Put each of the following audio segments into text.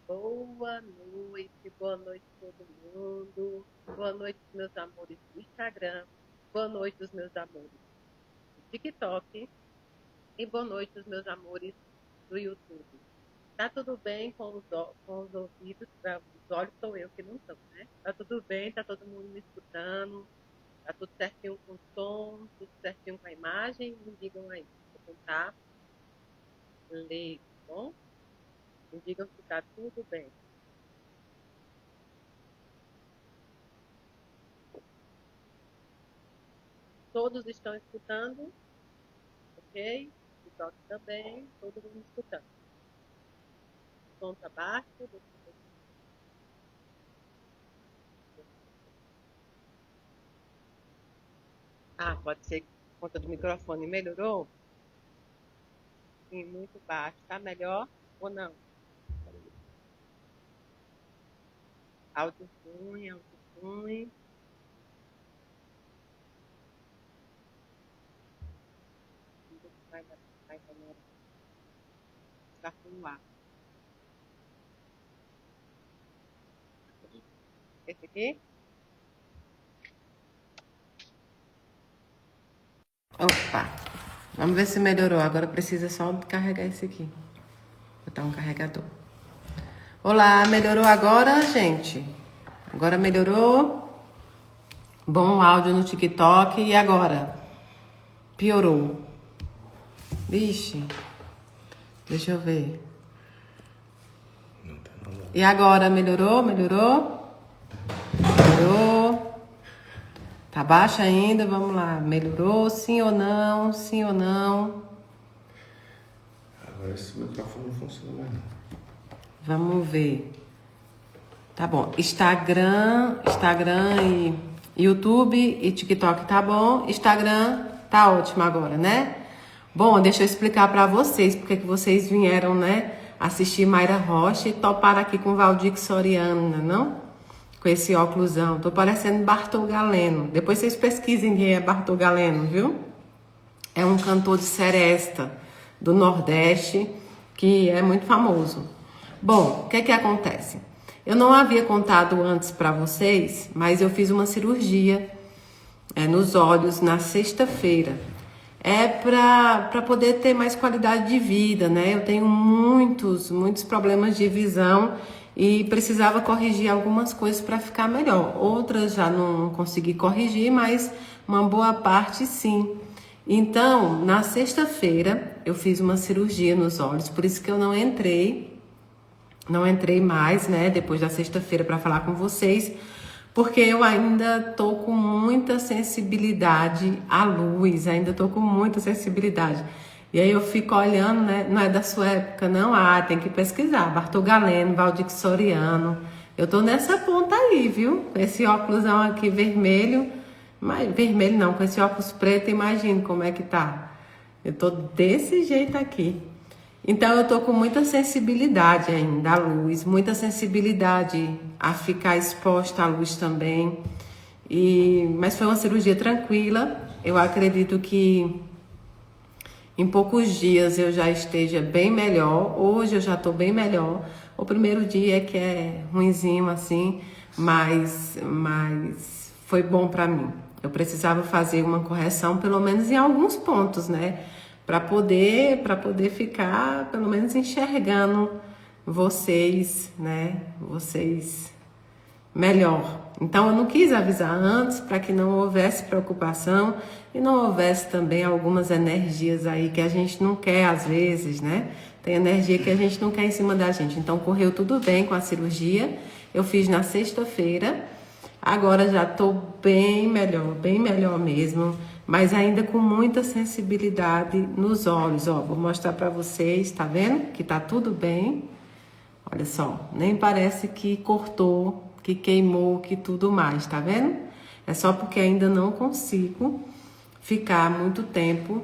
Boa noite todo mundo. Boa noite, meus amores do Instagram. Boa noite, os meus amores do TikTok. E boa noite, os meus amores do YouTube. Tá tudo bem com os ouvidos? Os olhos sou eu que não estão, né? Tá tudo bem? Tá todo mundo me escutando? Tá tudo certinho com o som? Tudo certinho com a imagem? Me digam aí. Vou tentar ler, tá bom? Me digam se tá tudo bem. Todos estão escutando, ok? TikTok também, todo mundo escutando. O som tá baixo. Pode ser que por conta do microfone melhorou? Sim, muito baixo. Tá melhor ou não? Áudio ruim, áudio ruim. Vai no ar. Esse aqui? Opa! Vamos ver se melhorou. Agora precisa só carregar esse aqui. Botar um carregador. Olá, melhorou agora, gente? Agora melhorou? Bom áudio no TikTok. E agora? Piorou. Vixe. Deixa eu ver. E agora, melhorou? Melhorou? Melhorou? Tá baixo ainda? Vamos lá. Melhorou? Sim ou não? Sim ou não? Agora esse microfone não funciona mais não. Vamos ver. Tá bom. Instagram e YouTube e TikTok tá bom. Instagram tá ótimo agora, né? Bom, deixa eu explicar pra vocês porque que vocês vieram, né? Assistir Mayra Rocha e toparam aqui com Valdir Soriano, não? Com esse óculosão. Tô parecendo Bartol Galeno. Depois vocês pesquisem quem é Bartol Galeno, viu? É um cantor de seresta do Nordeste que é muito famoso. Bom, o que que acontece? Eu não havia contado antes para vocês, mas eu fiz uma cirurgia nos olhos na sexta-feira. É para poder ter mais qualidade de vida, né? Eu tenho muitos problemas de visão e precisava corrigir algumas coisas para ficar melhor. Outras já não consegui corrigir, mas uma boa parte sim. Então, na sexta-feira, eu fiz uma cirurgia nos olhos, por isso que eu não entrei mais, né, depois da sexta-feira para falar com vocês, porque eu ainda tô com muita sensibilidade à luz, ainda tô com muita sensibilidade. E aí eu fico olhando, né, não é da sua época não, tem que pesquisar, Bartol Galeno, Valdir Soriano, eu tô nessa ponta aí, viu, esse óculosão aqui vermelho, mas vermelho não, com esse óculos preto, imagine como é que tá. Eu tô desse jeito aqui. Então eu tô com muita sensibilidade ainda à luz, muita sensibilidade a ficar exposta à luz também. Mas foi uma cirurgia tranquila. Eu acredito que em poucos dias eu já esteja bem melhor. Hoje eu já tô bem melhor. O primeiro dia é que é ruinzinho assim, mas foi bom para mim. Eu precisava fazer uma correção, pelo menos em alguns pontos, né? Para poder ficar, pelo menos, enxergando vocês, né? Vocês melhor. Então, eu não quis avisar antes para que não houvesse preocupação e não houvesse também algumas energias aí que a gente não quer às vezes, né? Tem energia que a gente não quer em cima da gente. Então, correu tudo bem com a cirurgia. Eu fiz na sexta-feira. Agora já tô bem melhor mesmo, mas ainda com muita sensibilidade nos olhos, ó. Vou mostrar para vocês, tá vendo? Que tá tudo bem. Olha só, nem parece que cortou, que queimou, que tudo mais, tá vendo? É só porque ainda não consigo ficar muito tempo,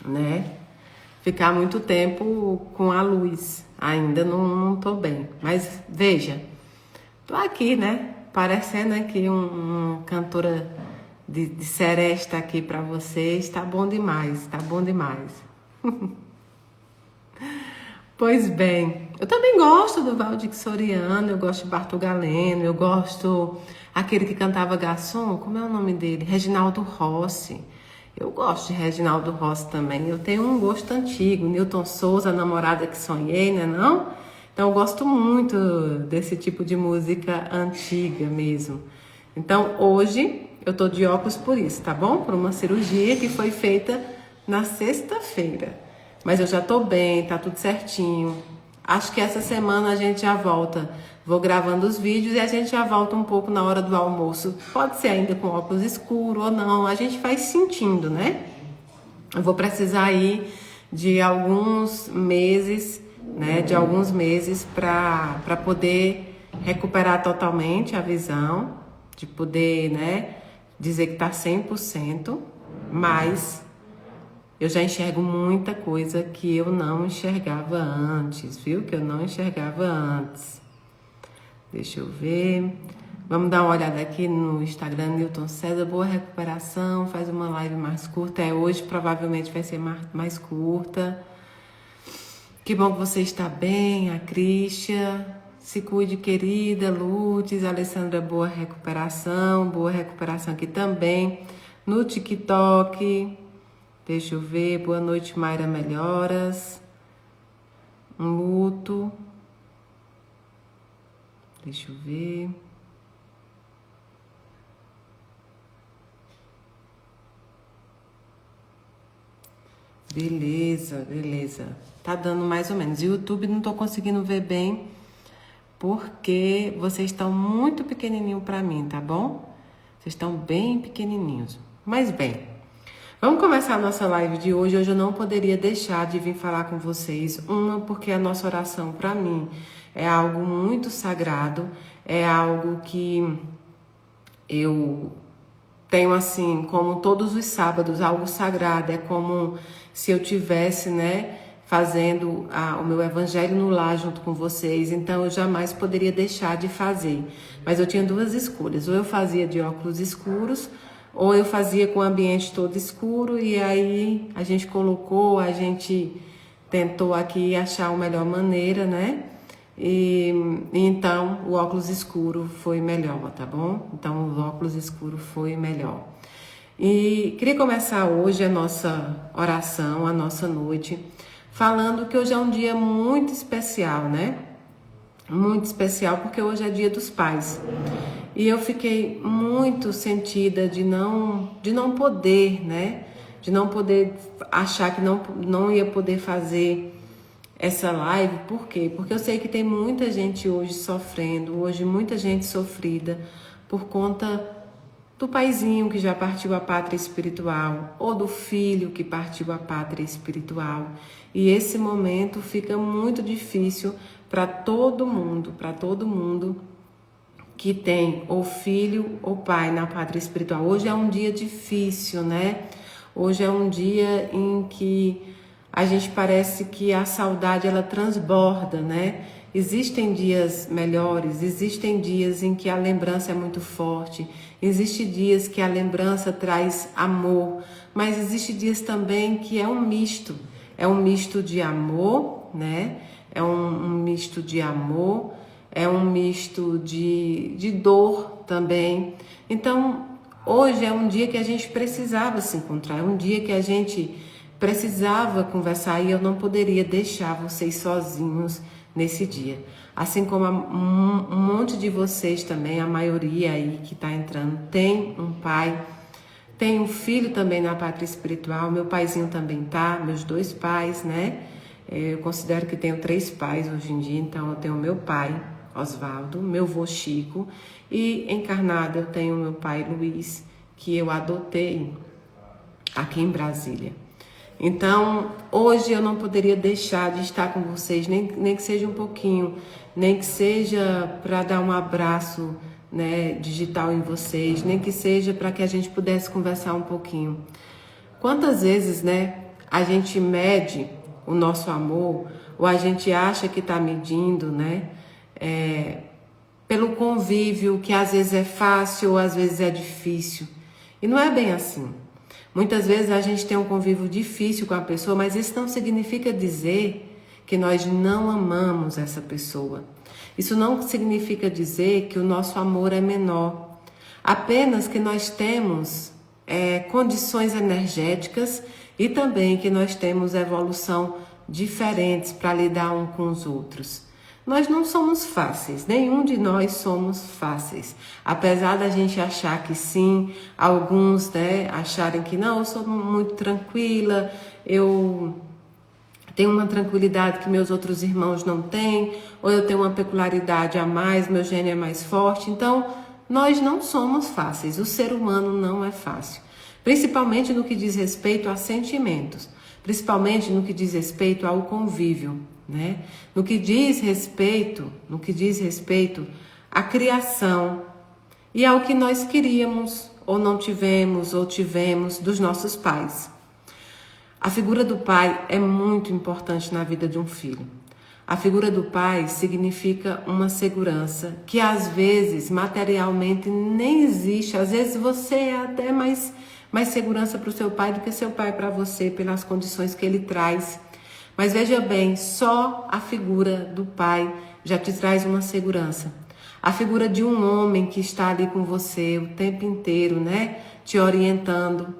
né? Ficar muito tempo com a luz. Ainda não tô bem. Mas veja, tô aqui, né? Parecendo aqui uma cantora de seresta aqui pra vocês. Tá bom demais, tá bom demais. Pois bem, eu também gosto do Valdir Soriano, eu gosto de Bartol Galeno, eu gosto aquele que cantava Garçom, como é o nome dele? Reginaldo Rossi. Eu gosto de Reginaldo Rossi também. Eu tenho um gosto antigo, Newton Souza, A Namorada que Sonhei, né não? Então eu gosto muito desse tipo de música antiga mesmo. Então hoje eu tô de óculos por isso, tá bom? Por uma cirurgia que foi feita na sexta-feira. Mas eu já tô bem, tá tudo certinho. Acho que essa semana a gente já volta. Vou gravando os vídeos e a gente já volta um pouco na hora do almoço. Pode ser ainda com óculos escuro ou não. A gente vai sentindo, né? Eu vou precisar aí de alguns meses, né? De alguns meses para poder recuperar totalmente a visão. De poder, né? Dizer que tá 100%. Mas eu já enxergo muita coisa que eu não enxergava antes, viu? Que eu não enxergava antes. Deixa eu ver. Vamos dar uma olhada aqui no Instagram, Newton César. Boa recuperação, faz uma live mais curta. Hoje provavelmente vai ser mais curta. Que bom que você está bem, a Cristian. Se cuide, querida. Lourdes, Alessandra, boa recuperação. Boa recuperação aqui também. No TikTok. Deixa eu ver. Boa noite, Mayra Melhoras. Um luto. Deixa eu ver. Beleza, beleza. Tá dando mais ou menos. YouTube não tô conseguindo ver bem porque vocês estão muito pequenininho para mim, tá bom? Vocês estão bem pequenininhos. Mas bem, vamos começar a nossa live de hoje. Hoje eu não poderia deixar de vir falar com vocês. Porque a nossa oração para mim é algo muito sagrado, é algo que eu tenho assim, como todos os sábados, algo sagrado. É como se eu tivesse, né, fazendo o meu evangelho no lar junto com vocês. Então eu jamais poderia deixar de fazer. Mas eu tinha duas escolhas: ou eu fazia de óculos escuros, ou eu fazia com o ambiente todo escuro. E aí a gente tentou aqui achar a melhor maneira, né? E então o óculos escuro foi melhor, tá bom? Então o óculos escuro foi melhor. E queria começar hoje a nossa oração, a nossa noite, falando que hoje é um dia muito especial, né? Muito especial porque hoje é dia dos pais. E eu fiquei muito sentida de não poder, né? De não poder achar que não ia poder fazer essa live. Por quê? Porque eu sei que tem muita gente hoje sofrendo, hoje muita gente sofrida por conta do paizinho que já partiu a pátria espiritual, ou do filho que partiu a pátria espiritual. E esse momento fica muito difícil para todo mundo que tem ou filho ou pai na pátria espiritual. Hoje é um dia difícil, né? Hoje é um dia em que a gente parece que a saudade ela transborda, né? Existem dias melhores, existem dias em que a lembrança é muito forte, existem dias que a lembrança traz amor, mas existem dias também que é um misto de amor, né? É um misto de amor, é um misto de dor também. Então, hoje é um dia que a gente precisava se encontrar, é um dia que a gente precisava conversar e eu não poderia deixar vocês sozinhos nesse dia. Assim como um monte de vocês também, a maioria aí que está entrando, tem um pai, tem um filho também na pátria espiritual. Meu paizinho também tá, meus dois pais, né? Eu considero que tenho 3 pais hoje em dia, então eu tenho meu pai, Oswaldo, meu vô Chico, e encarnado eu tenho meu pai Luiz, que eu adotei aqui em Brasília. Então, hoje eu não poderia deixar de estar com vocês, nem que seja um pouquinho, nem que seja para dar um abraço, né, digital em vocês, nem que seja para que a gente pudesse conversar um pouquinho. Quantas vezes, né, a gente mede o nosso amor, ou a gente acha que está medindo, né, pelo convívio, que às vezes é fácil ou às vezes é difícil. E não é bem assim. Muitas vezes a gente tem um convívio difícil com a pessoa, mas isso não significa dizer que nós não amamos essa pessoa. Isso não significa dizer que o nosso amor é menor, apenas que nós temos condições energéticas e também que nós temos evolução diferentes para lidar um com os outros. Nós não somos fáceis, nenhum de nós somos fáceis. Apesar da gente achar que sim, alguns acharem que não, eu sou muito tranquila, eu tenho uma tranquilidade que meus outros irmãos não têm, ou eu tenho uma peculiaridade a mais, meu gênio é mais forte. Então, nós não somos fáceis, o ser humano não é fácil. Principalmente no que diz respeito a sentimentos, principalmente no que diz respeito ao convívio, né? No que diz respeito à criação e ao que nós queríamos, ou não tivemos, ou tivemos dos nossos pais. A figura do pai é muito importante na vida de um filho. A figura do pai significa uma segurança que às vezes materialmente nem existe. Às vezes você é até mais segurança para o seu pai do que seu pai para você, pelas condições que ele traz. Mas veja bem, só a figura do pai já te traz uma segurança. A figura de um homem que está ali com você o tempo inteiro, né? Te orientando.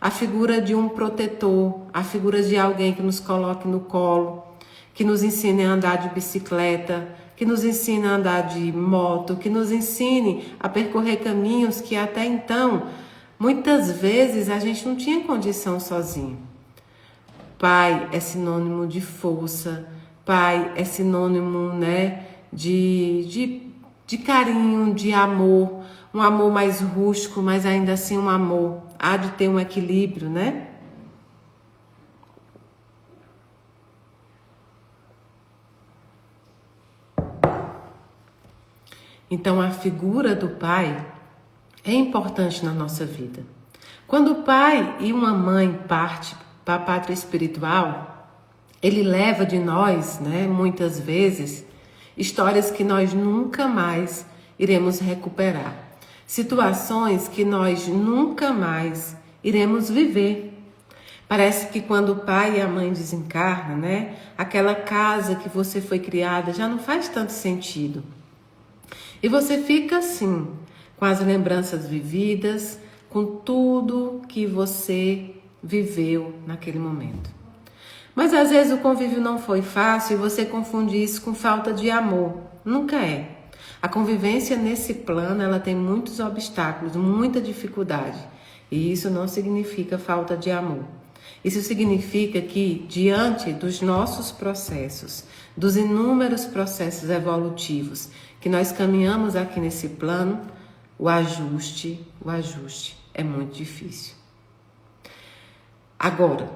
A figura de um protetor, a figura de alguém que nos coloque no colo, que nos ensine a andar de bicicleta, que nos ensine a andar de moto, que nos ensine a percorrer caminhos que até então, muitas vezes, a gente não tinha condição sozinho. Pai é sinônimo de força, pai é sinônimo, né, de carinho, de amor, um amor mais rústico, mas ainda assim um amor. Há de ter um equilíbrio, né? Então, a figura do pai é importante na nossa vida. Quando o pai e uma mãe partem para a pátria espiritual, ele leva de nós, né, muitas vezes, histórias que nós nunca mais iremos recuperar. Situações que nós nunca mais iremos viver. Parece que quando o pai e a mãe desencarnam, né, aquela casa que você foi criada já não faz tanto sentido. E você fica assim, com as lembranças vividas, com tudo que você viveu naquele momento. Mas às vezes o convívio não foi fácil e você confunde isso com falta de amor. Nunca é. A convivência nesse plano, ela tem muitos obstáculos, muita dificuldade. E isso não significa falta de amor. Isso significa que, diante dos nossos processos, dos inúmeros processos evolutivos que nós caminhamos aqui nesse plano, o ajuste é muito difícil. Agora,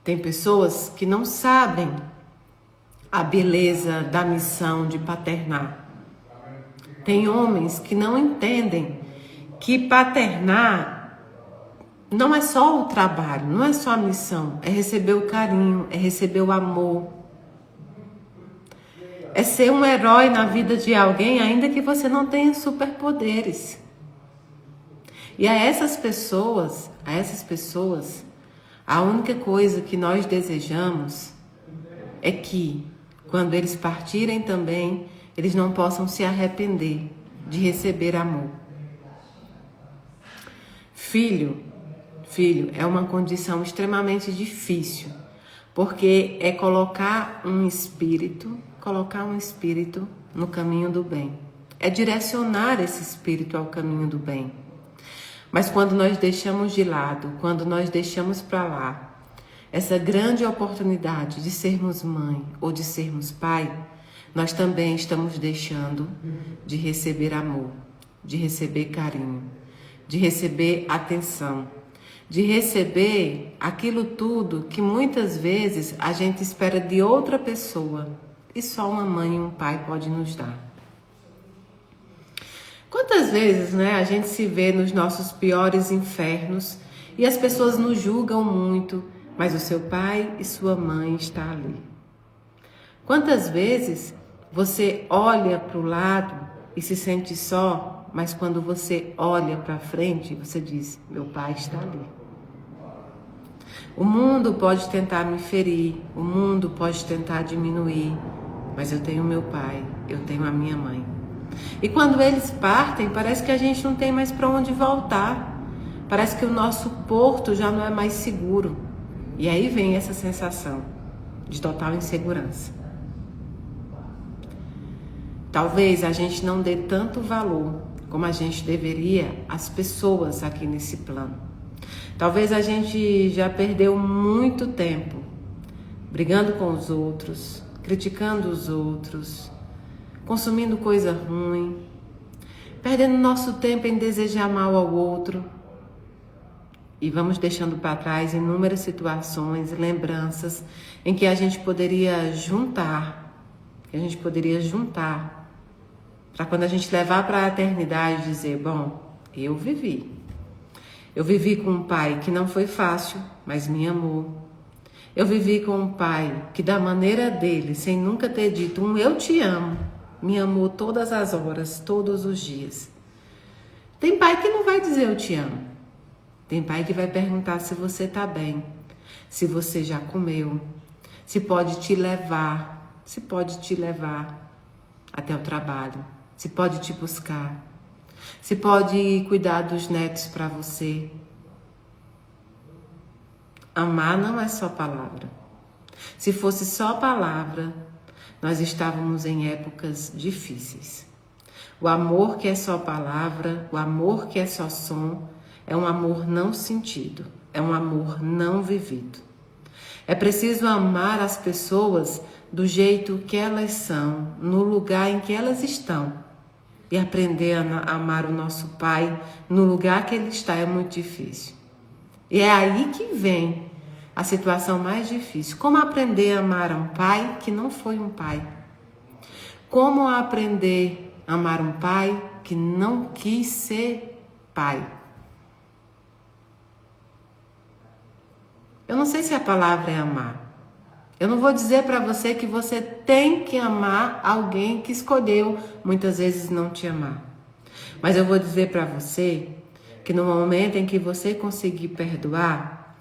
tem pessoas que não sabem a beleza da missão de paternar. Tem homens que não entendem que paternar não é só o trabalho, não é só a missão, é receber o carinho, é receber o amor. É ser um herói na vida de alguém, ainda que você não tenha superpoderes. E a essas pessoas, a única coisa que nós desejamos é que, quando eles partirem também, eles não possam se arrepender de receber amor. Filho é uma condição extremamente difícil, porque é colocar um espírito no caminho do bem. É direcionar esse espírito ao caminho do bem. Mas quando nós deixamos de lado, quando nós deixamos para lá essa grande oportunidade de sermos mãe ou de sermos pai, nós também estamos deixando de receber amor, de receber carinho, de receber atenção, de receber aquilo tudo que muitas vezes a gente espera de outra pessoa e só uma mãe e um pai pode nos dar. Quantas vezes, né, a gente se vê nos nossos piores infernos e as pessoas nos julgam muito, mas o seu pai e sua mãe estão ali. Quantas vezes você olha para o lado e se sente só, mas quando você olha para frente, você diz, meu pai está ali. O mundo pode tentar me ferir, o mundo pode tentar diminuir, mas eu tenho meu pai, eu tenho a minha mãe. E quando eles partem, parece que a gente não tem mais para onde voltar. Parece que o nosso porto já não é mais seguro. E aí vem essa sensação de total insegurança. Talvez a gente não dê tanto valor como a gente deveria às pessoas aqui nesse plano. Talvez a gente já perdeu muito tempo brigando com os outros, criticando os outros, consumindo coisa ruim, perdendo nosso tempo em desejar mal ao outro. E vamos deixando para trás inúmeras situações, lembranças em que a gente poderia juntar, para quando a gente levar para a eternidade dizer, bom, eu vivi. Eu vivi com um pai que não foi fácil, mas me amou. Eu vivi com um pai que da maneira dele, sem nunca ter dito um eu te amo, me amou todas as horas, todos os dias. Tem pai que não vai dizer eu te amo. Tem pai que vai perguntar se você está bem, se você já comeu, se pode te levar até o trabalho, se pode te buscar, se pode cuidar dos netos para você. Amar não é só palavra. Se fosse só palavra, nós estávamos em épocas difíceis. O amor que é só palavra, o amor que é só som, é um amor não sentido, é um amor não vivido. É preciso amar as pessoas do jeito que elas são, no lugar em que elas estão. E aprender a amar o nosso Pai no lugar que Ele está é muito difícil. E é aí que vem a situação mais difícil. Como aprender a amar um pai que não foi um pai? Como aprender a amar um pai que não quis ser pai? Eu não sei se a palavra é amar. Eu não vou dizer para você que você tem que amar alguém que escolheu muitas vezes não te amar. Mas eu vou dizer para você que no momento em que você conseguir perdoar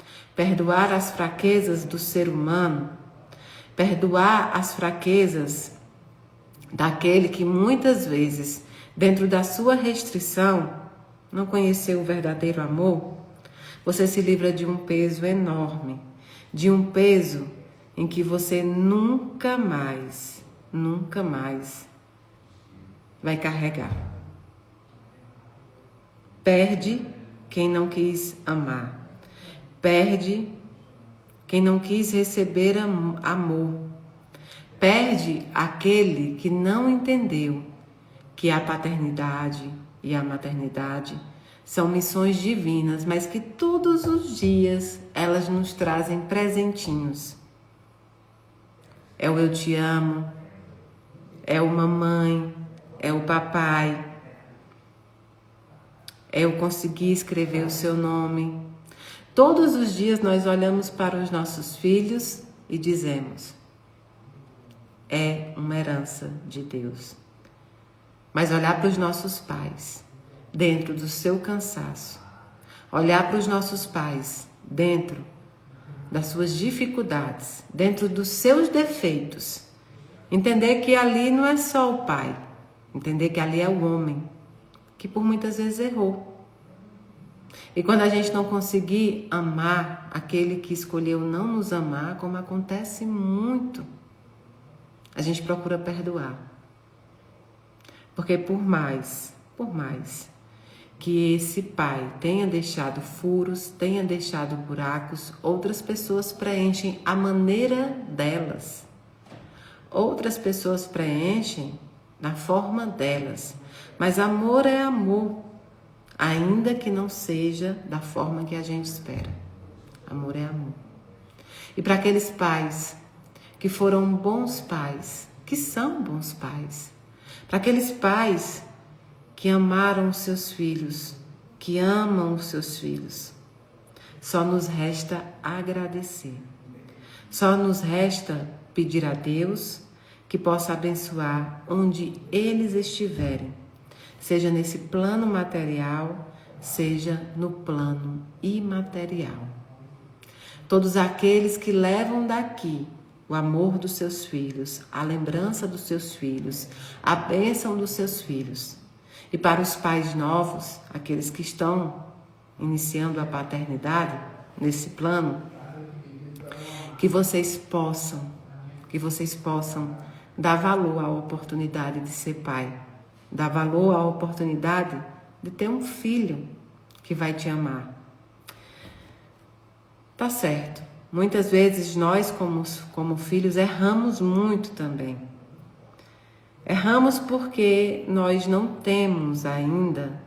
as fraquezas do ser humano, perdoar as fraquezas daquele que muitas vezes, dentro da sua restrição, não conheceu o verdadeiro amor, você se livra de um peso enorme, de um peso em que você nunca mais vai carregar. Perde quem não quis amar. Perde quem não quis receber amor. Perde aquele que não entendeu que a paternidade e a maternidade são missões divinas, mas que todos os dias elas nos trazem presentinhos. É o eu te amo, é o mamãe, é o papai, é eu conseguir escrever o seu nome. Todos os dias nós olhamos para os nossos filhos e dizemos, é uma herança de Deus. Mas olhar para os nossos pais, dentro do seu cansaço, olhar para os nossos pais, dentro das suas dificuldades, dentro dos seus defeitos, entender que ali não é só o pai, entender que ali é o homem, que por muitas vezes errou. E quando a gente não conseguir amar aquele que escolheu não nos amar, como acontece muito, a gente procura perdoar. Porque por mais que esse pai tenha deixado furos, tenha deixado buracos, outras pessoas preenchem a maneira delas. Outras pessoas preenchem da forma delas. Mas amor é amor, ainda que não seja da forma que a gente espera. Amor é amor. E para aqueles pais que foram bons pais, que são bons pais, para aqueles pais que amaram os seus filhos, que amam os seus filhos, só nos resta agradecer. Só nos resta pedir a Deus que possa abençoar onde eles estiverem, seja nesse plano material, seja no plano imaterial. todos aqueles que levam daqui o amor dos seus filhos, a lembrança dos seus filhos, a bênção dos seus filhos. E para os pais novos, aqueles que estão iniciando a paternidade nesse plano, que vocês possam dar valor à oportunidade de ser pai, dar valor à oportunidade de ter um filho que vai te amar. Tá certo. Muitas vezes nós, como filhos, erramos muito também. Erramos porque nós não temos ainda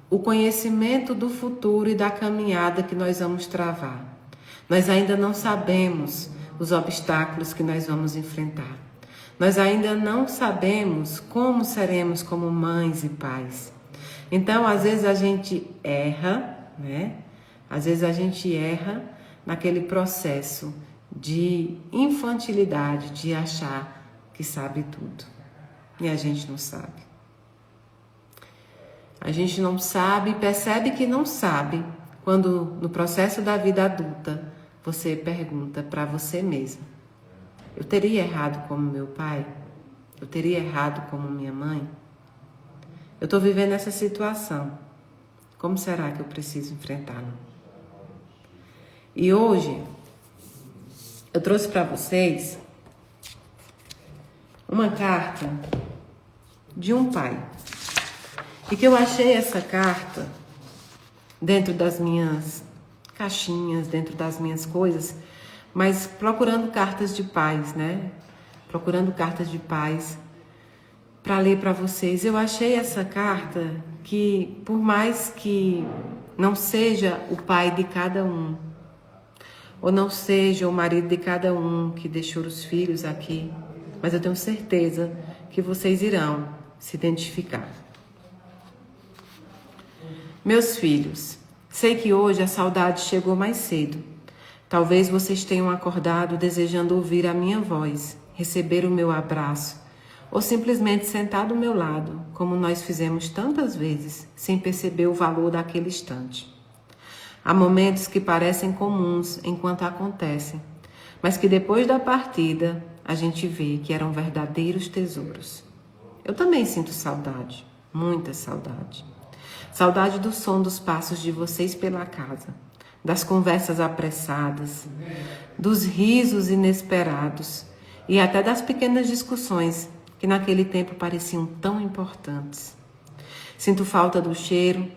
o conhecimento do futuro e da caminhada que nós vamos travar. Nós ainda não sabemos os obstáculos que nós vamos enfrentar. Nós ainda não sabemos como seremos como mães e pais. Então, às vezes a gente erra, né? Às vezes a gente erra naquele processo de infantilidade, de achar que sabe tudo. E a gente não sabe. A gente não sabe, percebe que não sabe, quando no processo da vida adulta você pergunta para você mesmo: eu teria errado como meu pai? Eu teria errado como minha mãe? Eu estou vivendo essa situação. Como será que eu preciso enfrentá-la? E hoje eu trouxe para vocês uma carta de um pai. E que eu achei essa carta dentro das minhas caixinhas, dentro das minhas coisas, mas procurando cartas de pais, né? Procurando cartas de pais para ler para vocês. Eu achei essa carta que, por mais que não seja o pai de cada um, ou não seja o marido de cada um que deixou os filhos aqui, mas eu tenho certeza que vocês irão se identificar. Meus filhos, sei que hoje a saudade chegou mais cedo. Talvez vocês tenham acordado desejando ouvir a minha voz, receber o meu abraço, ou simplesmente sentar do meu lado, como nós fizemos tantas vezes, sem perceber o valor daquele instante. Há momentos que parecem comuns enquanto acontecem, mas que depois da partida a gente vê que eram verdadeiros tesouros. Eu também sinto saudade, muita saudade. Saudade do som dos passos de vocês pela casa, das conversas apressadas, dos risos inesperados e até das pequenas discussões que naquele tempo pareciam tão importantes. Sinto falta do cheiro,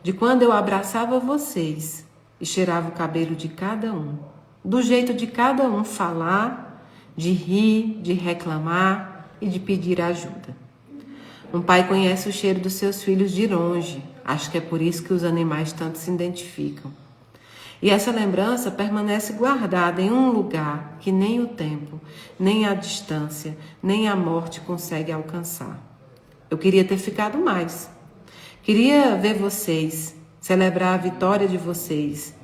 de quando eu abraçava vocês e cheirava o cabelo de cada um, do jeito de cada um falar, de rir, de reclamar e de pedir ajuda. Um pai conhece o cheiro dos seus filhos de longe, acho que é por isso que os animais tanto se identificam. E essa lembrança permanece guardada em um lugar que nem o tempo, nem a distância, nem a morte consegue alcançar. Eu queria ter ficado mais. Queria ver vocês, celebrar a vitória de vocês,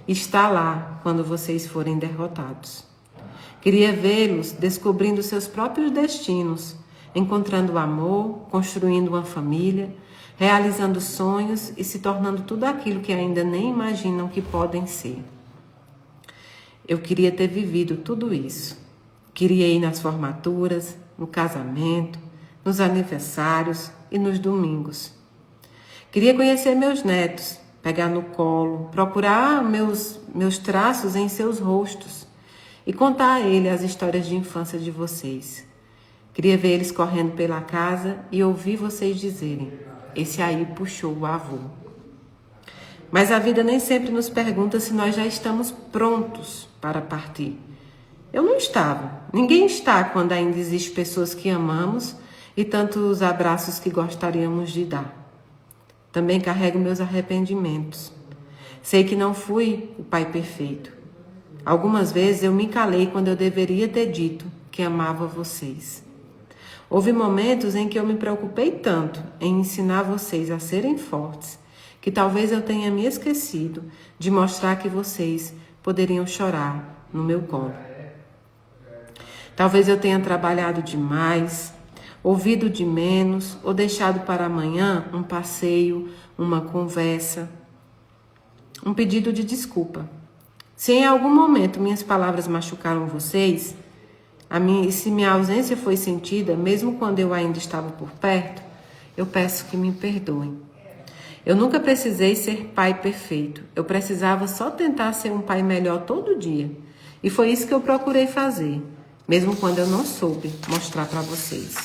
estar lá quando vocês forem derrotados. Queria vê-los descobrindo seus próprios destinos, encontrando amor, construindo uma família, realizando sonhos e se tornando tudo aquilo que ainda nem imaginam que podem ser. Eu queria ter vivido tudo isso. Queria ir nas formaturas, no casamento, nos aniversários e nos domingos. Queria conhecer meus netos, pegar no colo, procurar meus traços em seus rostos e contar a eles as histórias de infância de vocês. Queria ver eles correndo pela casa e ouvir vocês dizerem: esse aí puxou o avô. Mas a vida nem sempre nos pergunta se nós já estamos prontos para partir. Eu não estava. Ninguém está quando ainda existem pessoas que amamos e tantos abraços que gostaríamos de dar. Também carrego meus arrependimentos. Sei que não fui o pai perfeito. Algumas vezes eu me calei quando eu deveria ter dito que amava vocês. Houve momentos em que eu me preocupei tanto em ensinar vocês a serem fortes, que talvez eu tenha me esquecido de mostrar que vocês poderiam chorar no meu colo. Talvez eu tenha trabalhado demais, ouvido de menos ou deixado para amanhã um passeio, uma conversa, um pedido de desculpa. Se em algum momento minhas palavras machucaram vocês, e se minha ausência foi sentida, mesmo quando eu ainda estava por perto, eu peço que me perdoem. Eu nunca precisei ser pai perfeito. Eu precisava só tentar ser um pai melhor todo dia. E foi isso que eu procurei fazer, mesmo quando eu não soube mostrar para vocês.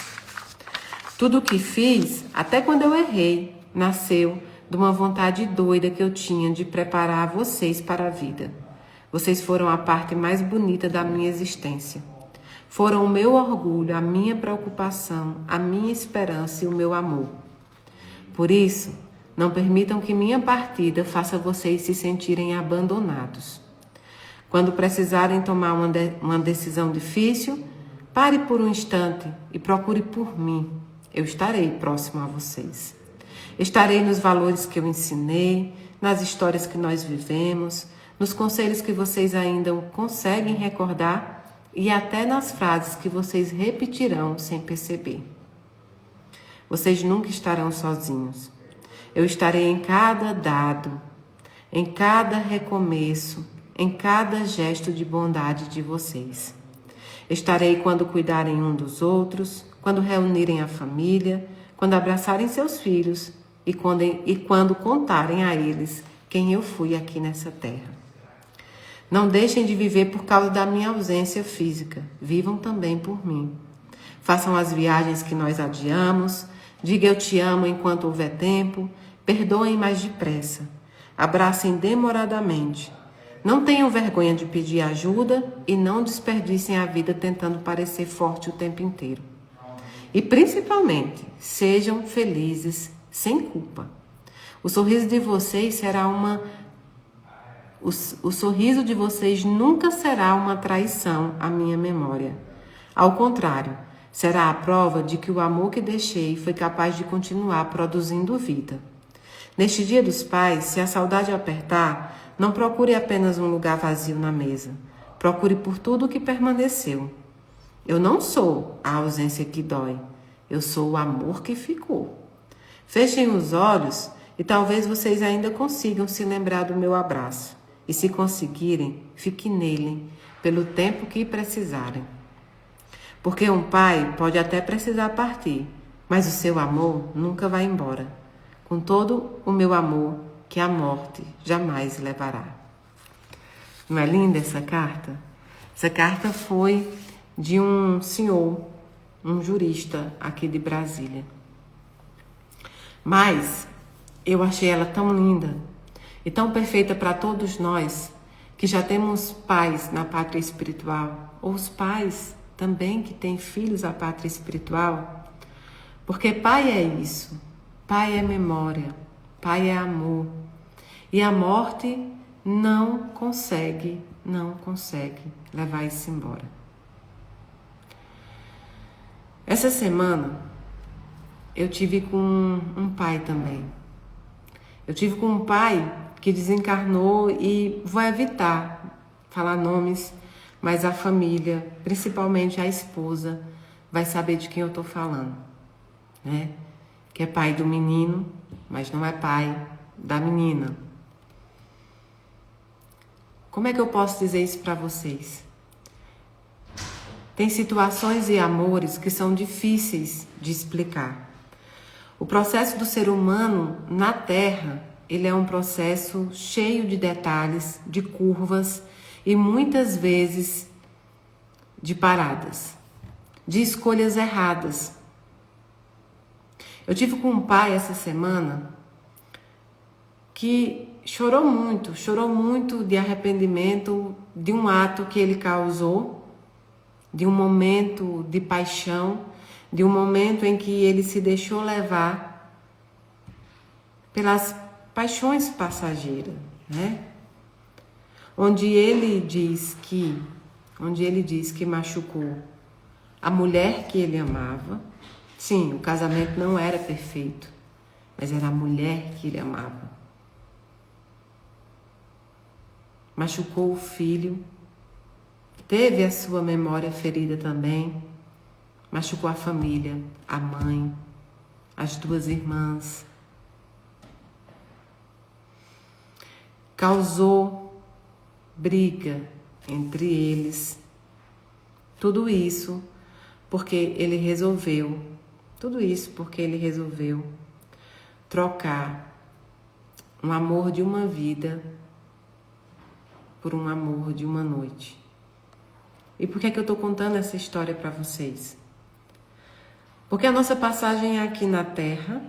Tudo o que fiz, até quando eu errei, nasceu de uma vontade doida que eu tinha de preparar vocês para a vida. Vocês foram a parte mais bonita da minha existência. Foram o meu orgulho, a minha preocupação, a minha esperança e o meu amor. Por isso, não permitam que minha partida faça vocês se sentirem abandonados. Quando precisarem tomar uma decisão difícil, pare por um instante e procure por mim. Eu estarei próximo a vocês. Estarei nos valores que eu ensinei, nas histórias que nós vivemos, nos conselhos que vocês ainda conseguem recordar e até nas frases que vocês repetirão sem perceber. Vocês nunca estarão sozinhos. Eu estarei em cada dado, em cada recomeço, em cada gesto de bondade de vocês. Estarei quando cuidarem um dos outros, quando reunirem a família, quando abraçarem seus filhos e quando contarem a eles quem eu fui aqui nessa terra. Não deixem de viver por causa da minha ausência física. Vivam também por mim. Façam as viagens que nós adiamos. Diga eu te amo enquanto houver tempo. Perdoem mais depressa. Abracem demoradamente. Não tenham vergonha de pedir ajuda e não desperdicem a vida tentando parecer forte o tempo inteiro. E principalmente, sejam felizes sem culpa. O sorriso de vocês será o sorriso de vocês nunca será uma traição à minha memória. Ao contrário, será a prova de que o amor que deixei foi capaz de continuar produzindo vida. Neste Dia dos Pais, se a saudade apertar, não procure apenas um lugar vazio na mesa. Procure por tudo o que permaneceu. Eu não sou a ausência que dói. Eu sou o amor que ficou. Fechem os olhos e talvez vocês ainda consigam se lembrar do meu abraço. E se conseguirem, fique nele pelo tempo que precisarem. Porque um pai pode até precisar partir, mas o seu amor nunca vai embora. Com todo o meu amor, que a morte jamais levará. Não é linda essa carta? Essa carta foi de um senhor, um jurista aqui de Brasília. Mas eu achei ela tão linda e tão perfeita para todos nós que já temos pais na pátria espiritual, ou os pais também que têm filhos à pátria espiritual, porque pai é isso, pai é memória, pai é amor, e a morte não consegue levar isso embora. Essa semana eu tive com um pai também. Eu tive com um pai que desencarnou e vou evitar falar nomes, mas a família, principalmente a esposa, vai saber de quem eu estou falando, né? Que é pai do menino, mas não é pai da menina. Como é que eu posso dizer isso para vocês? Tem situações e amores que são difíceis de explicar. O processo do ser humano na Terra, ele é um processo cheio de detalhes, de curvas e muitas vezes de paradas, de escolhas erradas. Eu tive com um pai essa semana que chorou muito de arrependimento de um ato que ele causou, de um momento de paixão, de um momento em que ele se deixou levar pelas paixões passageiras, né? Onde ele diz que machucou a mulher que ele amava. Sim, o casamento não era perfeito, mas era a mulher que ele amava. Machucou o filho, teve a sua memória ferida também, machucou a família, a mãe, as duas irmãs. Causou briga entre eles. Tudo isso porque ele resolveu, trocar um amor de uma vida por um amor de uma noite. E por que é que eu estou contando essa história para vocês? Porque a nossa passagem aqui na Terra,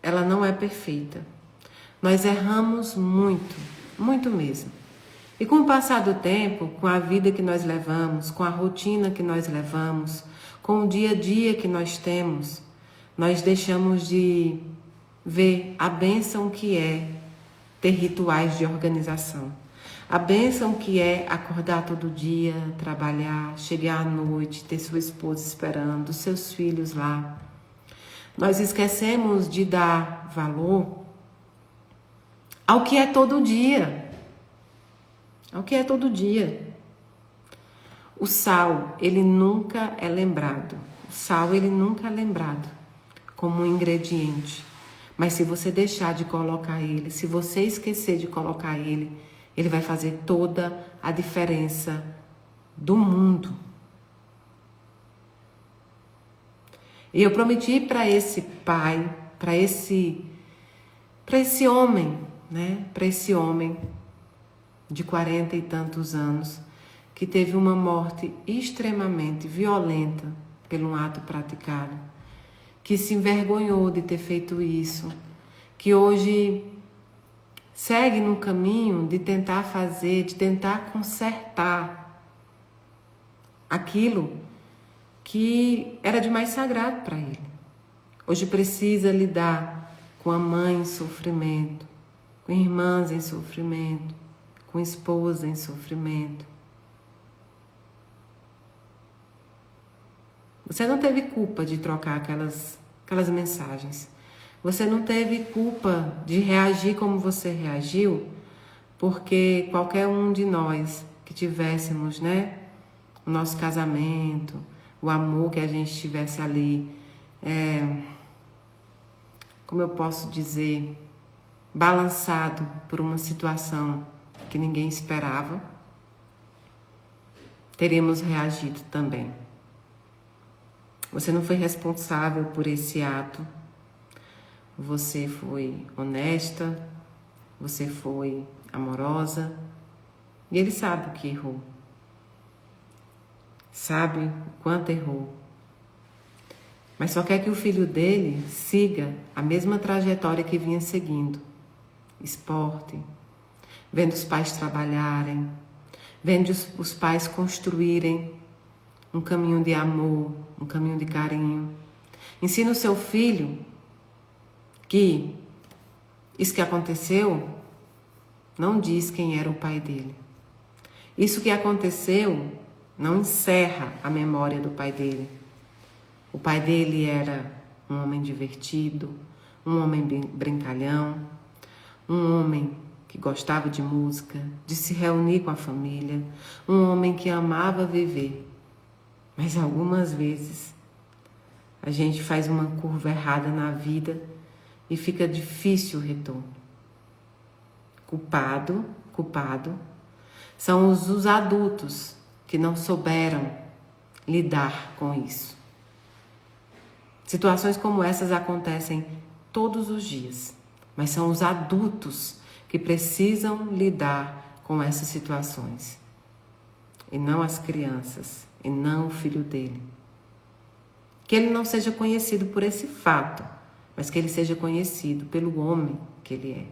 ela não é perfeita. Nós erramos muito, muito mesmo. E com o passar do tempo, com a vida que nós levamos, com a rotina que nós levamos, com o dia a dia que nós temos, nós deixamos de ver a bênção que é ter rituais de organização. A bênção que é acordar todo dia, trabalhar, chegar à noite, ter sua esposa esperando, seus filhos lá. Nós esquecemos de dar valor ao que é todo dia. Ao que é todo dia. O sal, ele nunca é lembrado. O sal, ele nunca é lembrado como um ingrediente. Mas se você deixar de colocar ele, se você esquecer de colocar ele, ele vai fazer toda a diferença do mundo. E eu prometi para esse pai, para esse homem, né? Para esse homem de 40 e tantos anos, que teve uma morte extremamente violenta pelo um ato praticado, que se envergonhou de ter feito isso, que hoje segue no caminho de tentar fazer, de tentar consertar aquilo que era de mais sagrado para ele. Hoje precisa lidar com a mãe em sofrimento, com irmãs em sofrimento, com esposa em sofrimento. Você não teve culpa de trocar aquelas mensagens. Você não teve culpa de reagir como você reagiu, porque qualquer um de nós que tivéssemos, né, o nosso casamento, o amor que a gente tivesse ali, como eu posso dizer, balançado por uma situação que ninguém esperava, teríamos reagido também. Você não foi responsável por esse ato. Você foi honesta, você foi amorosa, e ele sabe o que errou. Sabe o quanto errou. Mas só quer que o filho dele siga a mesma trajetória que vinha seguindo. Esporte, vendo os pais trabalharem, vendo os pais construírem um caminho de amor, um caminho de carinho. Ensina o seu filho que isso que aconteceu não diz quem era o pai dele. Isso que aconteceu não encerra a memória do pai dele. O pai dele era um homem divertido, um homem brincalhão, um homem que gostava de música, de se reunir com a família, um homem que amava viver. Mas algumas vezes a gente faz uma curva errada na vida e fica difícil o retorno. Culpado são os adultos que não souberam lidar com isso. Situações como essas acontecem todos os dias, mas são os adultos que precisam lidar com essas situações, e não as crianças, e não o filho dele. Que ele não seja conhecido por esse fato, mas que ele seja conhecido pelo homem que ele é.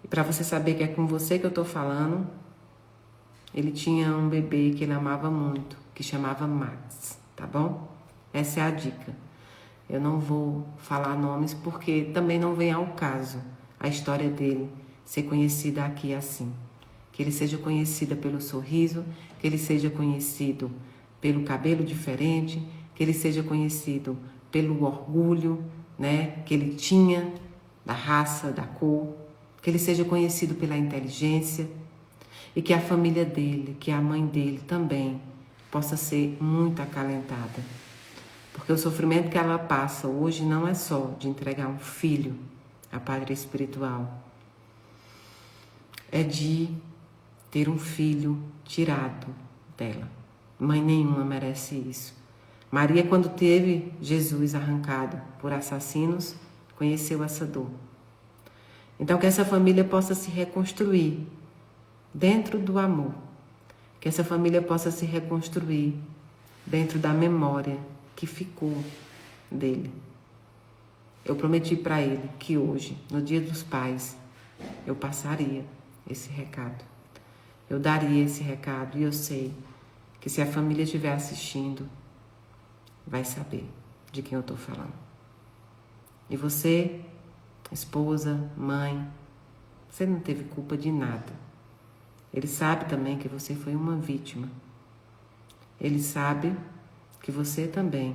E para você saber que é com você que eu estou falando, ele tinha um bebê que ele amava muito, que chamava Max, tá bom? Essa é a dica. Eu não vou falar nomes porque também não vem ao caso a história dele ser conhecida aqui assim. Que ele seja conhecido pelo sorriso, que ele seja conhecido pelo cabelo diferente, que ele seja conhecido pelo orgulho, né, que ele tinha da raça, da cor, que ele seja conhecido pela inteligência e que a família dele, que a mãe dele também possa ser muito acalentada. Porque o sofrimento que ela passa hoje não é só de entregar um filho a padre espiritual. é de ter um filho tirado dela. Mãe nenhuma merece isso. Maria, quando teve Jesus arrancado por assassinos, conheceu essa dor. Então, que essa família possa se reconstruir dentro do amor. Que essa família possa se reconstruir dentro da memória que ficou dele. Eu prometi para ele que hoje, no Dia dos Pais, eu passaria esse recado. Eu daria esse recado e eu sei que se a família estiver assistindo, vai saber de quem eu estou falando. E você, esposa, mãe, você não teve culpa de nada. Ele sabe também que você foi uma vítima. Ele sabe que você também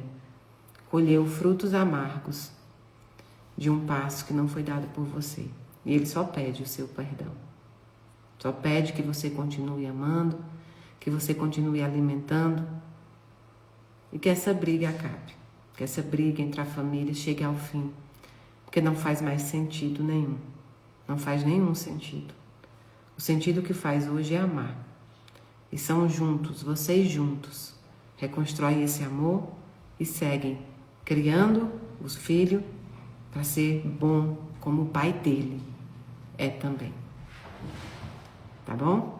colheu frutos amargos de um passo que não foi dado por você. E ele só pede o seu perdão. Só pede que você continue amando, que você continue alimentando e que essa briga acabe. Que essa briga entre a família chegue ao fim. Porque não faz mais sentido nenhum. Não faz nenhum sentido. O sentido que faz hoje é amar. E são juntos, vocês juntos, reconstroem esse amor e seguem criando os filhos para ser bom como o pai dele é também. Tá bom?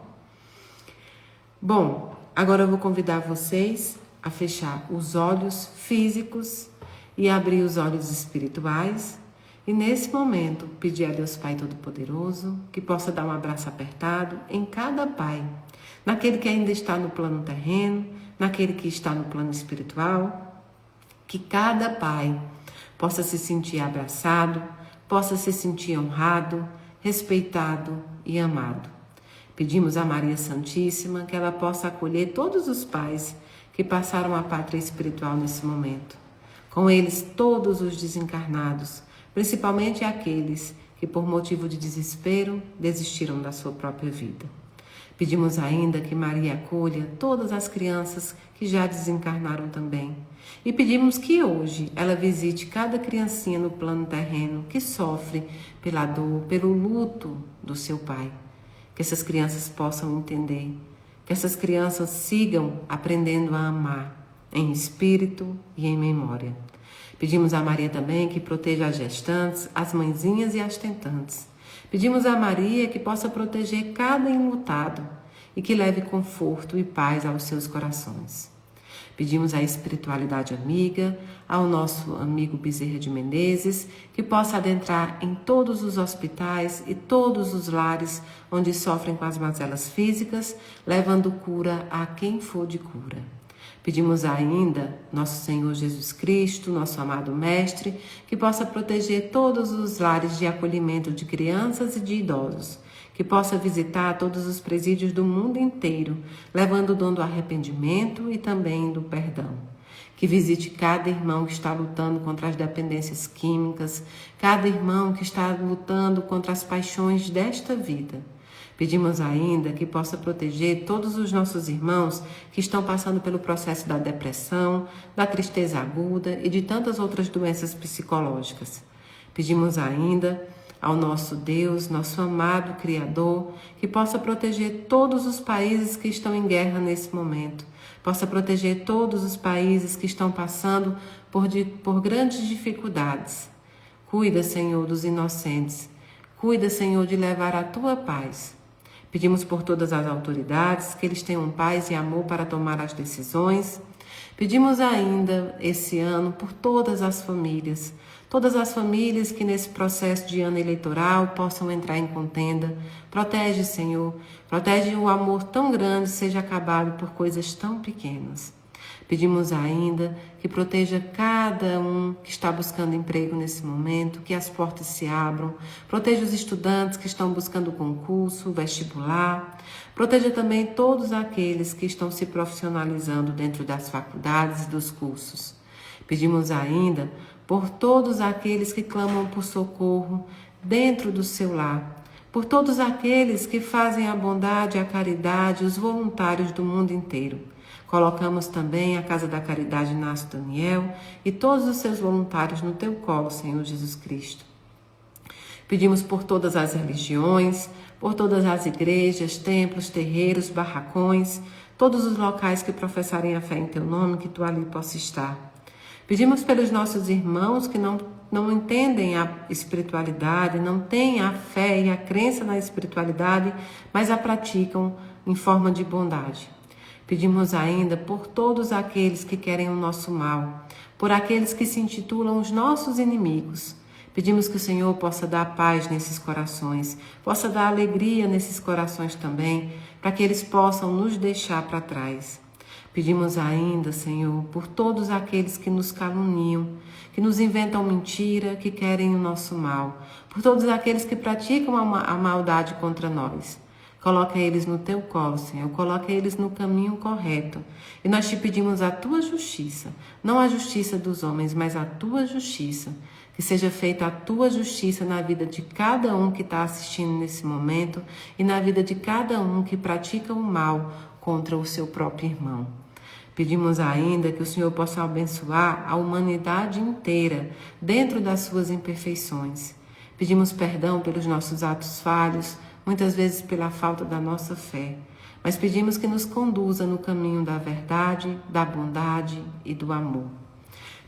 Bom, agora eu vou convidar vocês a fechar os olhos físicos e abrir os olhos espirituais. E nesse momento, pedir a Deus Pai Todo-Poderoso que possa dar um abraço apertado em cada pai, naquele que ainda está no plano terreno, naquele que está no plano espiritual, que cada pai possa se sentir abraçado, possa se sentir honrado, respeitado e amado. Pedimos a Maria Santíssima que ela possa acolher todos os pais que passaram a pátria espiritual nesse momento. Com eles todos os desencarnados, principalmente aqueles que por motivo de desespero desistiram da sua própria vida. Pedimos ainda que Maria acolha todas as crianças que já desencarnaram também. E pedimos que hoje ela visite cada criancinha no plano terreno que sofre pela dor, pelo luto do seu pai. Que essas crianças possam entender, que essas crianças sigam aprendendo a amar em espírito e em memória. Pedimos a Maria também que proteja as gestantes, as mãezinhas e as tentantes. Pedimos a Maria que possa proteger cada enlutado e que leve conforto e paz aos seus corações. Pedimos à espiritualidade amiga, ao nosso amigo Bezerra de Menezes, que possa adentrar em todos os hospitais e todos os lares onde sofrem com as mazelas físicas, levando cura a quem for de cura. Pedimos ainda nosso Senhor Jesus Cristo, nosso amado Mestre, que possa proteger todos os lares de acolhimento de crianças e de idosos, que possa visitar todos os presídios do mundo inteiro, levando o dom do arrependimento e também do perdão. Que visite cada irmão que está lutando contra as dependências químicas, cada irmão que está lutando contra as paixões desta vida. Pedimos ainda que possa proteger todos os nossos irmãos que estão passando pelo processo da depressão, da tristeza aguda e de tantas outras doenças psicológicas. Pedimos ainda ao nosso Deus, nosso amado Criador, que possa proteger todos os países que estão em guerra nesse momento, possa proteger todos os países que estão passando por grandes dificuldades. Cuida, Senhor, dos inocentes. Cuida, Senhor, de levar a tua paz. Pedimos por todas as autoridades que eles tenham paz e amor para tomar as decisões. Pedimos ainda esse ano por todas as famílias que nesse processo de ano eleitoral possam entrar em contenda. Protege, Senhor, protege o amor tão grande seja acabado por coisas tão pequenas. Pedimos ainda que proteja cada um que está buscando emprego nesse momento, que as portas se abram. Proteja os estudantes que estão buscando concurso, vestibular. Proteja também todos aqueles que estão se profissionalizando dentro das faculdades e dos cursos. Pedimos ainda por todos aqueles que clamam por socorro dentro do seu lar. Por todos aqueles que fazem a bondade e a caridade, os voluntários do mundo inteiro. Colocamos também a Casa da Caridade Inácio Daniel e todos os seus voluntários no teu colo, Senhor Jesus Cristo. Pedimos por todas as religiões, por todas as igrejas, templos, terreiros, barracões, todos os locais que professarem a fé em Teu nome, que Tu ali possa estar. Pedimos pelos nossos irmãos que não entendem a espiritualidade, não têm a fé e a crença na espiritualidade, mas a praticam em forma de bondade. Pedimos ainda por todos aqueles que querem o nosso mal, por aqueles que se intitulam os nossos inimigos. Pedimos que o Senhor possa dar paz nesses corações, possa dar alegria nesses corações também, para que eles possam nos deixar para trás. Pedimos ainda, Senhor, por todos aqueles que nos caluniam, que nos inventam mentira, que querem o nosso mal, por todos aqueles que praticam a maldade contra nós. Coloca eles no Teu colo, Senhor, coloca eles no caminho correto. E nós Te pedimos a Tua justiça, não a justiça dos homens, mas a Tua justiça. Que seja feita a Tua justiça na vida de cada um que está assistindo nesse momento e na vida de cada um que pratica o mal contra o seu próprio irmão. Pedimos ainda que o Senhor possa abençoar a humanidade inteira dentro das suas imperfeições. Pedimos perdão pelos nossos atos falhos, muitas vezes pela falta da nossa fé, mas pedimos que nos conduza no caminho da verdade, da bondade e do amor.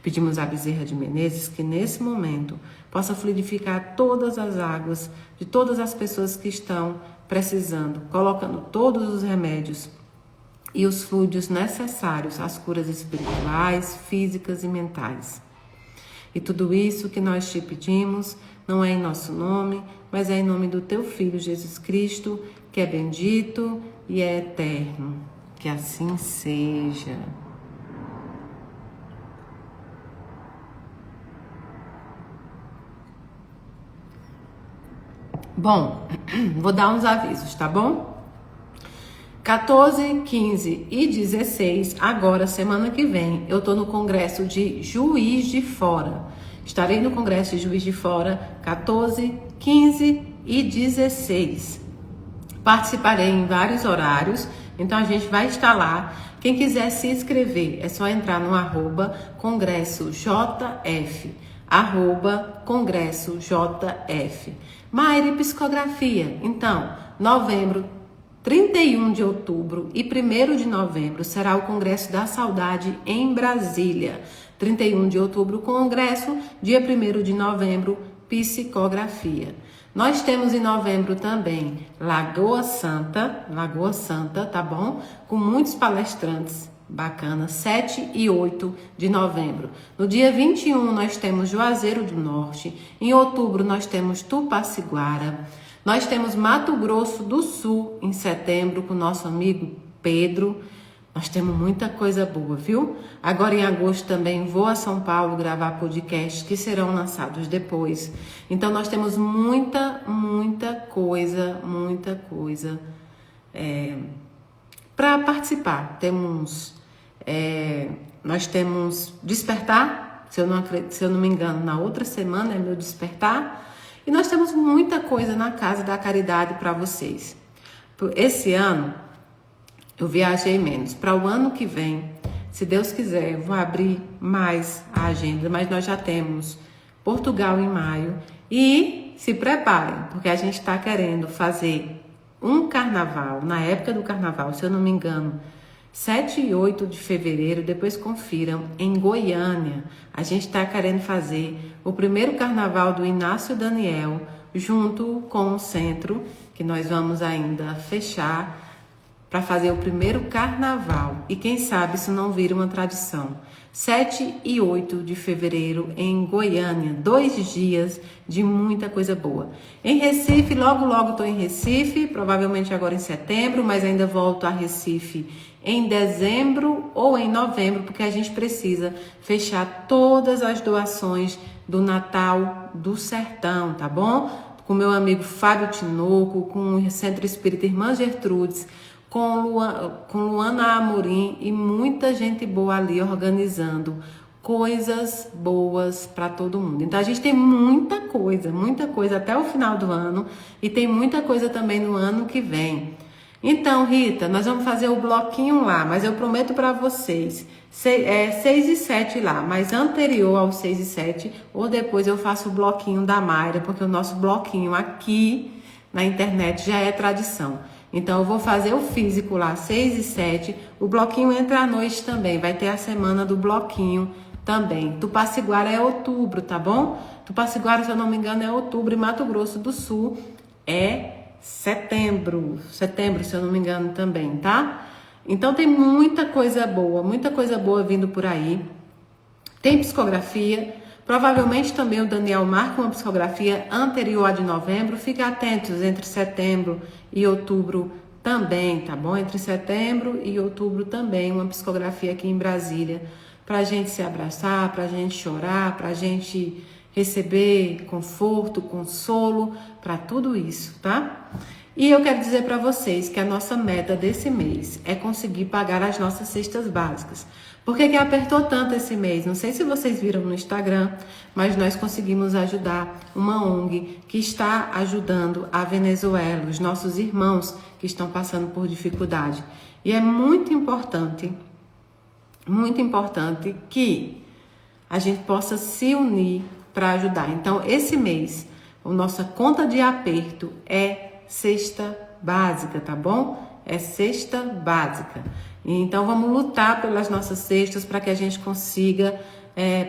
Pedimos à Bezerra de Menezes que nesse momento possa fluidificar todas as águas de todas as pessoas que estão precisando, colocando todos os remédios e os fluidos necessários às curas espirituais, físicas e mentais. E tudo isso que nós Te pedimos não é em nosso nome, mas é em nome do Teu Filho Jesus Cristo, que é bendito e é eterno. Que assim seja. Bom, vou dar uns avisos, tá bom? 14, 15 e 16, agora, semana que vem, eu tô no congresso de Juiz de Fora. Estarei no congresso de Juiz de Fora, 14, 15 e 16. Participarei em vários horários, então a gente vai estar lá. Quem quiser se inscrever, é só entrar no @congressojf, @congressojf. Maire Psicografia, então, novembro, 31 de outubro e 1º de novembro será o Congresso da Saudade em Brasília. 31 de outubro, congresso, dia 1º de novembro, psicografia. Nós temos em novembro também Lagoa Santa, tá bom? Com muitos palestrantes bacanas, 7 e 8 de novembro. No dia 21 nós temos Juazeiro do Norte, em outubro nós temos Tupaciguara, nós temos Mato Grosso do Sul em setembro com nosso amigo Pedro. Nós temos muita coisa boa, viu? Agora em agosto também vou a São Paulo gravar podcasts que serão lançados depois. Então nós temos muita coisa para participar. Nós temos Despertar, se eu não me engano, na outra semana é meu Despertar. E nós temos muita coisa na Casa da Caridade para vocês. Esse ano eu viajei menos. Para o ano que vem, se Deus quiser, eu vou abrir mais a agenda, mas nós já temos Portugal em maio. E se preparem, porque a gente está querendo fazer um carnaval, na época do carnaval, se eu não me engano, 7 e 8 de fevereiro, depois confiram, em Goiânia. A gente está querendo fazer o primeiro carnaval do Inácio Daniel, junto com o centro, que nós vamos ainda fechar, para fazer o primeiro carnaval. E quem sabe isso não vira uma tradição. 7 e 8 de fevereiro em Goiânia, 2 dias de muita coisa boa. Em Recife, logo estou em Recife, provavelmente agora em setembro, mas ainda volto a Recife em dezembro ou em novembro, porque a gente precisa fechar todas as doações do Natal do Sertão, tá bom? Com meu amigo Fábio Tinoco, com o Centro Espírita Irmã Gertrudes, com Luana Amorim e muita gente boa ali organizando coisas boas para todo mundo. Então a gente tem muita coisa até o final do ano e tem muita coisa também no ano que vem. Então, Rita, nós vamos fazer o bloquinho lá, mas eu prometo para vocês, 6 e 7 lá, mas anterior aos 6 e 7, ou depois eu faço o bloquinho da Mayra, porque o nosso bloquinho aqui na internet já é tradição. Então, eu vou fazer o físico lá, 6 e 7, o bloquinho entra à noite também, vai ter a semana do bloquinho também. Tupaciguara é outubro, tá bom? Tupaciguara, se eu não me engano, é outubro, e Mato Grosso do Sul é setembro, se eu não me engano também, tá? Então tem muita coisa boa vindo por aí. Tem psicografia, provavelmente também o Daniel marca uma psicografia anterior à de novembro. Fiquem atentos entre setembro e outubro também, tá bom? Entre setembro e outubro também, uma psicografia aqui em Brasília, pra gente se abraçar, pra gente chorar, pra gente receber conforto, consolo, para tudo isso, tá? E eu quero dizer para vocês que a nossa meta desse mês é conseguir pagar as nossas cestas básicas. Por que apertou tanto esse mês? Não sei se vocês viram no Instagram, mas nós conseguimos ajudar uma ONG que está ajudando a Venezuela, os nossos irmãos que estão passando por dificuldade. E é muito importante que a gente possa se unir para ajudar. Então, esse mês, a nossa conta de aperto é cesta básica, tá bom? É cesta básica. Então, vamos lutar pelas nossas cestas para que a gente consiga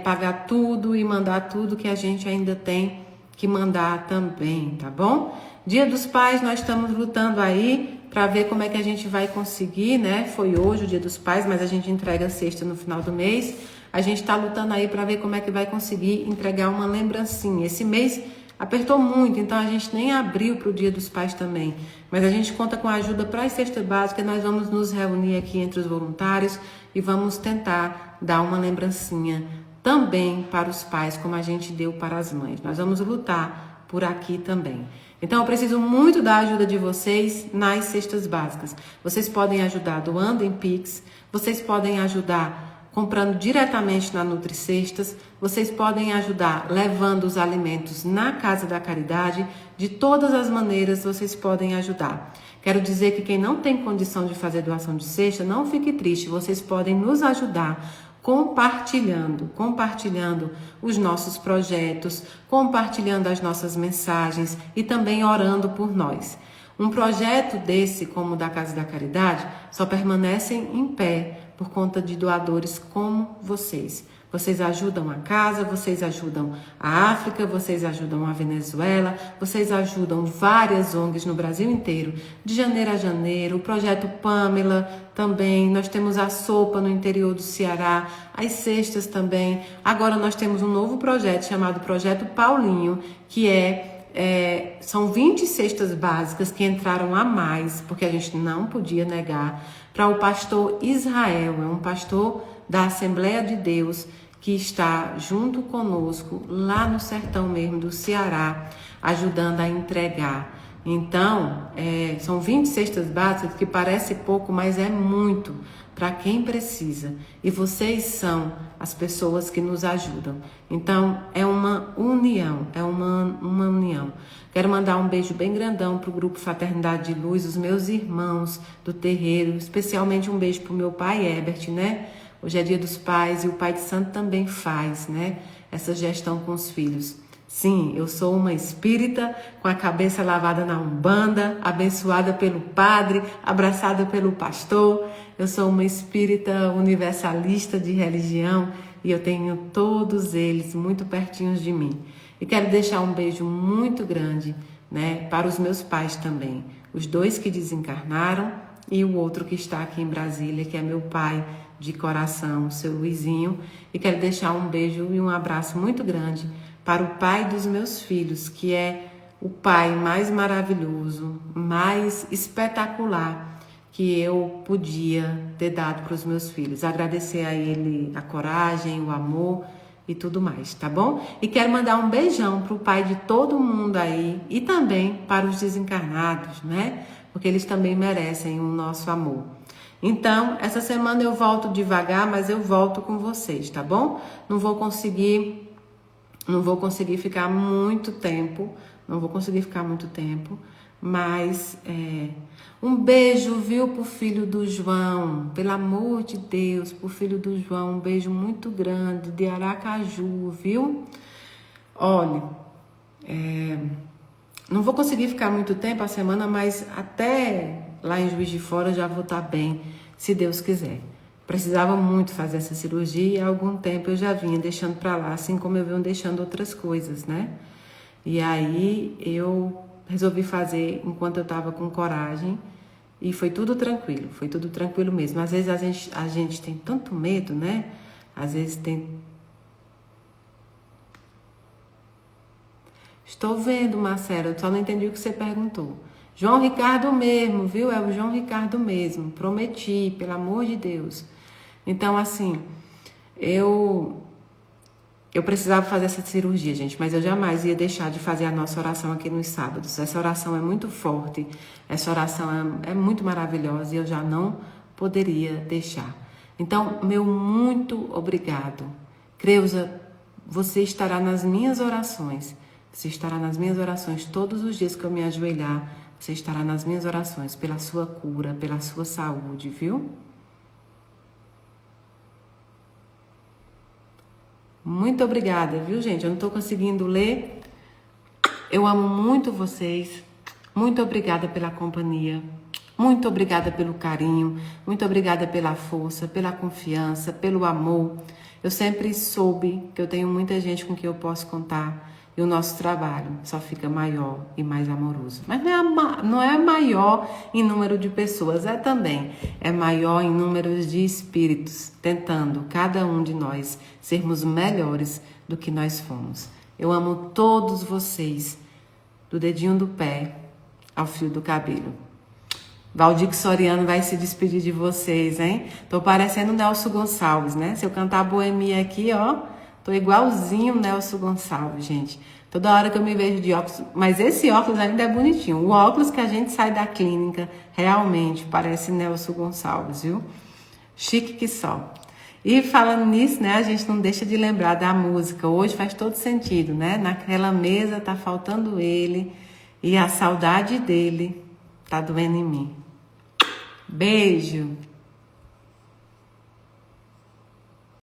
pagar tudo e mandar tudo que a gente ainda tem que mandar também, tá bom? Dia dos Pais, nós estamos lutando aí para ver como é que a gente vai conseguir, né? Foi hoje o Dia dos Pais, mas a gente entrega a cesta no final do mês. A gente está lutando aí para ver como é que vai conseguir entregar uma lembrancinha. Esse mês apertou muito, então a gente nem abriu para o Dia dos Pais também. Mas a gente conta com a ajuda para as cestas básicas. Nós vamos nos reunir aqui entre os voluntários e vamos tentar dar uma lembrancinha também para os pais, como a gente deu para as mães. Nós vamos lutar por aqui também. Então, eu preciso muito da ajuda de vocês nas cestas básicas. Vocês podem ajudar doando em Pix, vocês podem ajudar comprando diretamente na NutriCestas, vocês podem ajudar levando os alimentos na Casa da Caridade. De todas as maneiras, vocês podem ajudar. Quero dizer que quem não tem condição de fazer doação de cesta, não fique triste, vocês podem nos ajudar compartilhando os nossos projetos, compartilhando as nossas mensagens e também orando por nós. Um projeto desse, como o da Casa da Caridade, só permanecem em pé por conta de doadores como vocês. Vocês ajudam a casa, vocês ajudam a África, vocês ajudam a Venezuela, vocês ajudam várias ONGs no Brasil inteiro, de janeiro a janeiro, o Projeto Pamela também, nós temos a sopa no interior do Ceará, as cestas também. Agora nós temos um novo projeto chamado Projeto Paulinho, que são 20 cestas básicas que entraram a mais, porque a gente não podia negar, para o pastor Israel, é um pastor da Assembleia de Deus que está junto conosco lá no sertão mesmo do Ceará, ajudando a entregar. Então, são 20 cestas básicas, que parece pouco, mas é muito para quem precisa. E vocês são as pessoas que nos ajudam. Então, é uma união, uma união. Quero mandar um beijo bem grandão para o Grupo Fraternidade de Luz, os meus irmãos do terreiro, especialmente um beijo para o meu pai Herbert, né? Hoje é Dia dos Pais e o Pai de Santo também faz, né? Essa gestão com os filhos. Sim, eu sou uma espírita com a cabeça lavada na Umbanda, abençoada pelo padre, abraçada pelo pastor. Eu sou uma espírita universalista de religião e eu tenho todos eles muito pertinhos de mim. E quero deixar um beijo muito grande, né, para os meus pais também. Os 2 que desencarnaram e o outro que está aqui em Brasília, que é meu pai de coração, o seu Luizinho. E quero deixar um beijo e um abraço muito grande para o pai dos meus filhos, que é o pai mais maravilhoso, mais espetacular que eu podia ter dado para os meus filhos. Agradecer a ele a coragem, o amor e tudo mais, tá bom? E quero mandar um beijão para o pai de todo mundo aí e também para os desencarnados, né? Porque eles também merecem o nosso amor. Então, essa semana eu volto devagar, mas eu volto com vocês, tá bom? Não vou conseguir ficar muito tempo, Mas um beijo, viu, pro filho do João, pelo amor de Deus, pro filho do João, um beijo muito grande, de Aracaju, viu? Olha, não vou conseguir ficar muito tempo a semana, mas até lá em Juiz de Fora eu já vou estar bem, se Deus quiser. Precisava muito fazer essa cirurgia e há algum tempo eu já vinha deixando pra lá, assim como eu venho deixando outras coisas, né? E aí eu resolvi fazer enquanto eu tava com coragem e foi tudo tranquilo mesmo. Às vezes a gente tem tanto medo, né? Às vezes tem... Estou vendo, Marcelo, eu só não entendi o que você perguntou. João Ricardo mesmo, viu? É o João Ricardo mesmo. Prometi, pelo amor de Deus. Então, assim, eu precisava fazer essa cirurgia, gente, mas eu jamais ia deixar de fazer a nossa oração aqui nos sábados. Essa oração é muito forte, essa oração é muito maravilhosa e eu já não poderia deixar. Então, meu muito obrigado. Creuza, você estará nas minhas orações. Você estará nas minhas orações todos os dias que eu me ajoelhar. Você estará nas minhas orações pela sua cura, pela sua saúde, viu? Muito obrigada, viu, gente? Eu não tô conseguindo ler. Eu amo muito vocês. Muito obrigada pela companhia. Muito obrigada pelo carinho. Muito obrigada pela força, pela confiança, pelo amor. Eu sempre soube que eu tenho muita gente com quem eu posso contar. E o nosso trabalho só fica maior e mais amoroso. Mas não é maior em número de pessoas, é maior em números de espíritos, tentando cada um de nós sermos melhores do que nós fomos. Eu amo todos vocês, do dedinho do pé ao fio do cabelo. Valdir Soriano vai se despedir de vocês, hein? Tô parecendo Nelson Gonçalves, né? Se eu cantar Boemia aqui, ó... Tô igualzinho o Nelson Gonçalves, gente. Toda hora que eu me vejo de óculos... Mas esse óculos ainda é bonitinho. O óculos que a gente sai da clínica realmente parece Nelson Gonçalves, viu? Chique que só. E falando nisso, né? A gente não deixa de lembrar da música. Hoje faz todo sentido, né? Naquela mesa tá faltando ele. E a saudade dele tá doendo em mim. Beijo!